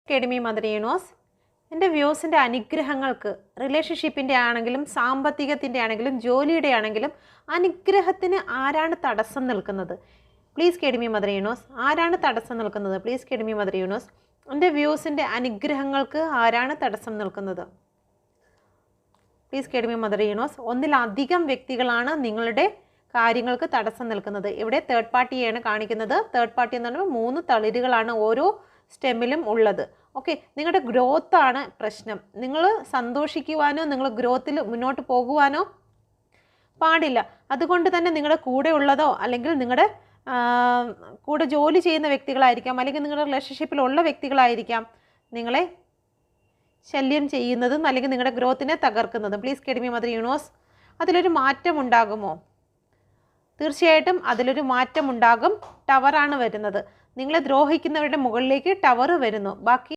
Academy mother universe. എൻ്റെ വ്യൂസിൻ്റെ അനുഗ്രഹങ്ങൾക്ക് റിലേഷൻഷിപ്പിൻ്റെ ആണെങ്കിലും സാമ്പത്തികത്തിൻ്റെ ആണെങ്കിലും ജോലിയുടെ ആണെങ്കിലും അനുഗ്രഹത്തിന് ആരാണ് തടസ്സം നിൽക്കുന്നത്? Please academy mother universe. ആരാണ് തടസ്സം നിൽക്കുന്നത്? Please academy mother universe. എൻ്റെ വ്യൂസിൻ്റെ അനുഗ്രഹങ്ങൾക്ക് ആരാണ് തടസ്സം നിൽക്കുന്നത്? Please academy mother universe. ഒന്നിലധികം വ്യക്തികളാണ് നിങ്ങളുടെ കാര്യങ്ങൾക്ക് തടസ്സം നിൽക്കുന്നത്. ഇവിടെ തേർഡ് പാർട്ടിയാണ് കാണിക്കുന്നത്. തേർഡ് പാർട്ടി എന്ന് പറയുമ്പോൾ 3 തളിരുകളാണ് ഓരോ സ്റ്റെമ്മിലും ഉള്ളത്. ഓക്കെ, നിങ്ങളുടെ ഗ്രോത്താണ് പ്രശ്നം. നിങ്ങൾ സന്തോഷിക്കുവാനോ നിങ്ങൾ ഗ്രോത്തിൽ മുന്നോട്ട് പോകുവാനോ പാടില്ല. അതുകൊണ്ട് തന്നെ നിങ്ങളുടെ കൂടെ ഉള്ളതോ അല്ലെങ്കിൽ നിങ്ങളുടെ കൂടെ ജോലി ചെയ്യുന്ന വ്യക്തികളായിരിക്കാം, അല്ലെങ്കിൽ നിങ്ങളുടെ റിലേഷൻഷിപ്പിലുള്ള വ്യക്തികളായിരിക്കാം നിങ്ങളെ ശല്യം ചെയ്യുന്നതും അല്ലെങ്കിൽ നിങ്ങളുടെ ഗ്രോത്തിനെ തകർക്കുന്നതും. Please academy mother universe. അതിലൊരു മാറ്റം ഉണ്ടാകുമോ? തീർച്ചയായിട്ടും അതിലൊരു മാറ്റം ഉണ്ടാകും. ടവറാണ് വരുന്നത്. നിങ്ങളെ ദ്രോഹിക്കുന്നവരുടെ മുകളിലേക്ക് ടവർ വരുന്നു. ബാക്കി